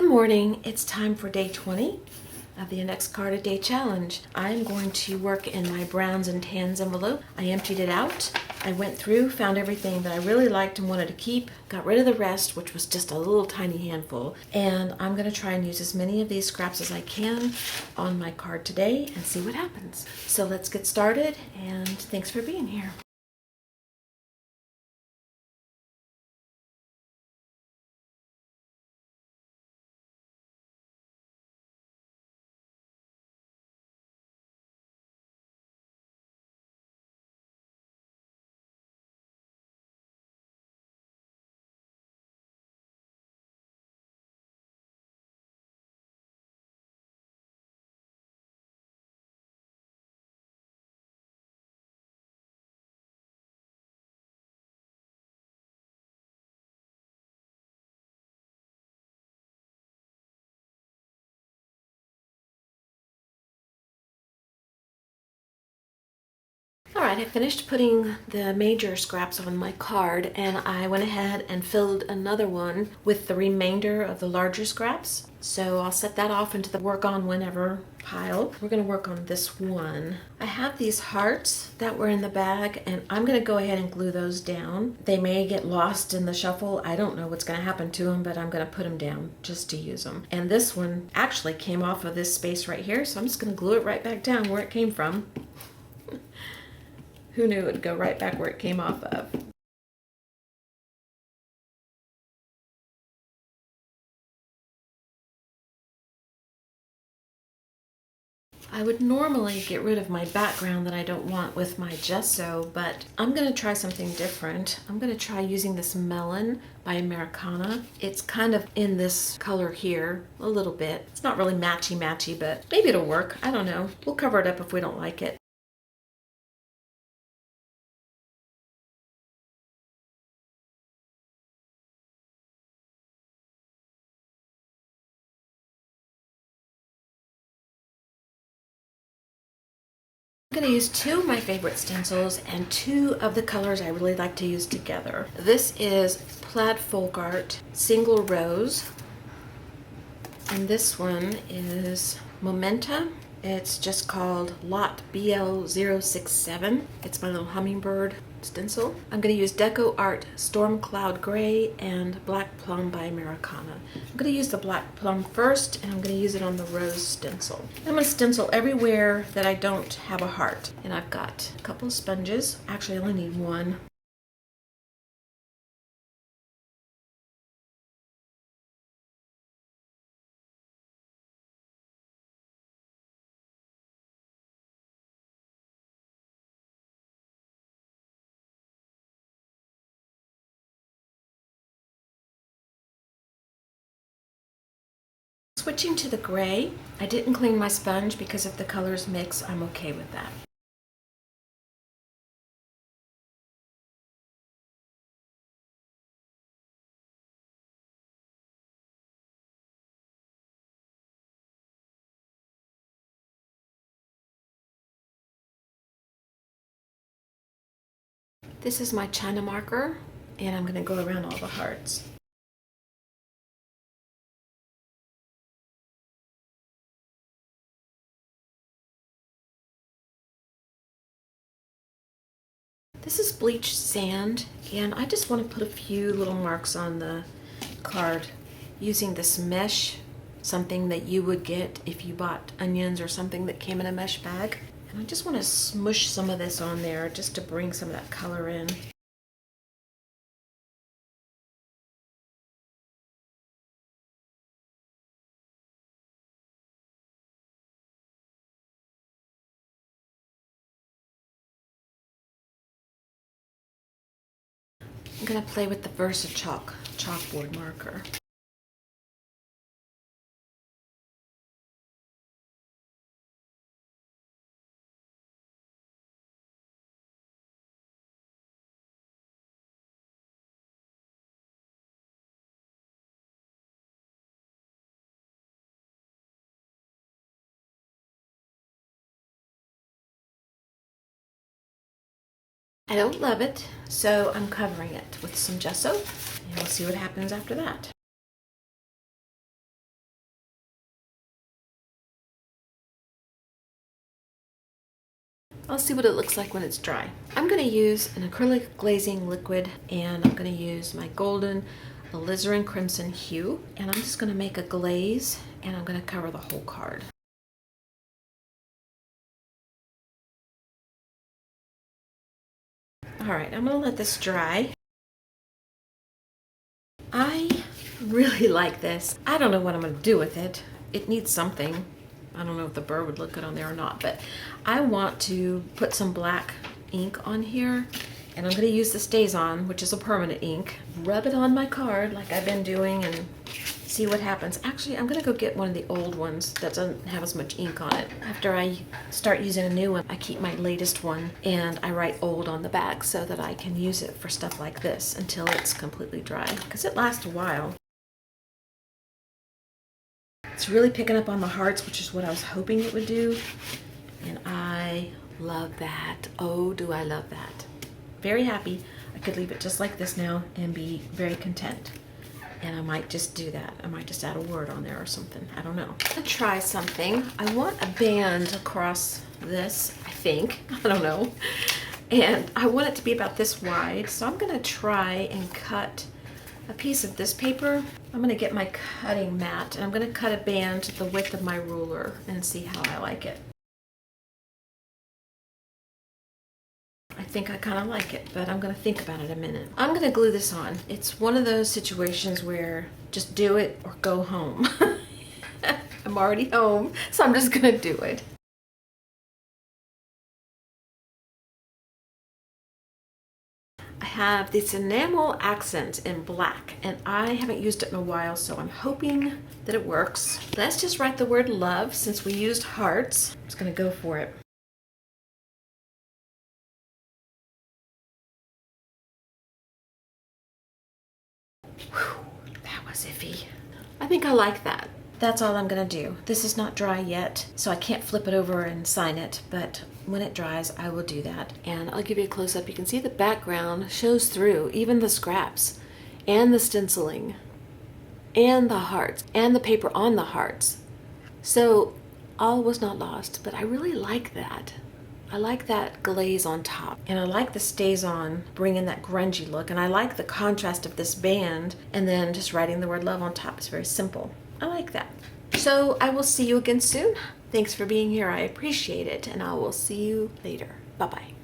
Good morning. It's time for day 20 of the Index Card a Day Challenge. I'm going to work in my browns and tans envelope. I emptied it out. I went through, found everything that I really liked and wanted to keep, got rid of the rest, which was just a little tiny handful. And I'm going to try and use as many of these scraps as I can on my card today and see what happens. So let's get started, and thanks for being here. Alright, I finished putting the major scraps on my card, and I went ahead and filled another one with the remainder of the larger scraps. So I'll set that off into the work on whenever pile. We're going to work on this one. I have these hearts that were in the bag, and I'm going to go ahead and glue those down. They may get lost in the shuffle. I don't know what's going to happen to them, but I'm going to put them down just to use them. And this one actually came off of this space right here, so I'm just going to glue it right back down where it came from. Who knew it would go right back where it came off of? I would normally get rid of my background that I don't want with my gesso, but I'm going to try something different. I'm going to try using this Melon by Americana. It's kind of in this color here a little bit. It's not really matchy-matchy, but maybe it'll work. I don't know. We'll cover it up if we don't like it. I'm going to use two of my favorite stencils and two of the colors I really like to use together. This is Plaid Folk Art Single Rose, and this one is Momenta. It's just called Lot BL067. It's my little hummingbird stencil. I'm going to use Deco Art Storm Cloud Gray and Black Plum by Americana. I'm going to use the Black Plum first, and I'm going to use it on the rose stencil. I'm going to stencil everywhere that I don't have a heart. And I've got a couple of sponges. Actually, I only need one. Switching to the gray, I didn't clean my sponge because if the colors mix, I'm okay with that. This is my China marker, and I'm going to go around all the hearts. This is bleached sand, and I just want to put a few little marks on the card using this mesh, something that you would get if you bought onions or something that came in a mesh bag. And I just want to smush some of this on there just to bring some of that color in. I'm going to play with the VersaChalk chalkboard marker. I don't love it, so I'm covering it with some gesso, and we'll see what happens after that. I'll see what it looks like when it's dry. I'm going to use an acrylic glazing liquid, and I'm going to use my golden alizarin crimson hue, and I'm just going to make a glaze, and I'm going to cover the whole card. All right, I'm going to let this dry. I really like this. I don't know what I'm going to do with it. It needs something. I don't know if the bird would look good on there or not, but I want to put some black ink on here, and I'm going to use the StazOn, which is a permanent ink. Rub it on my card like I've been doing and see what happens. Actually, I'm going to go get one of the old ones that doesn't have as much ink on it. After I start using a new one, I keep my latest one and I write old on the back so that I can use it for stuff like this until it's completely dry, because it lasts a while. It's really picking up on the hearts, which is what I was hoping it would do. And I love that. Oh, do I love that. Very happy. I could leave it just like this now and be very content. And I might just do that. I might just add a word on there or something. I don't know. I'm gonna try something. I want a band across this, I think. I don't know. And I want it to be about this wide. So I'm gonna try and cut a piece of this paper. I'm going to get my cutting mat and I'm going to cut a band the width of my ruler and see how I like it. I think I kind of like it, but I'm going to think about it a minute. I'm going to glue this on. It's one of those situations where just do it or go home. I'm already home, so I'm just going to do it. I have this enamel accent in black, and I haven't used it in a while, so I'm hoping that it works. Let's just write the word love since we used hearts. I'm just going to go for it. Whew, that was iffy. I think I like that. That's all I'm going to do. This is not dry yet, so I can't flip it over and sign it, but when it dries, I will do that. And I'll give you a close-up. You can see the background shows through, even the scraps, and the stenciling, and the hearts, and the paper on the hearts. So all was not lost, but I really like that. I like that glaze on top, and I like the StazOn bringing that grungy look, and I like the contrast of this band, and then just writing the word love on top is very simple. I like that. So I will see you again soon. Thanks for being here. I appreciate it, and I will see you later. Bye-bye.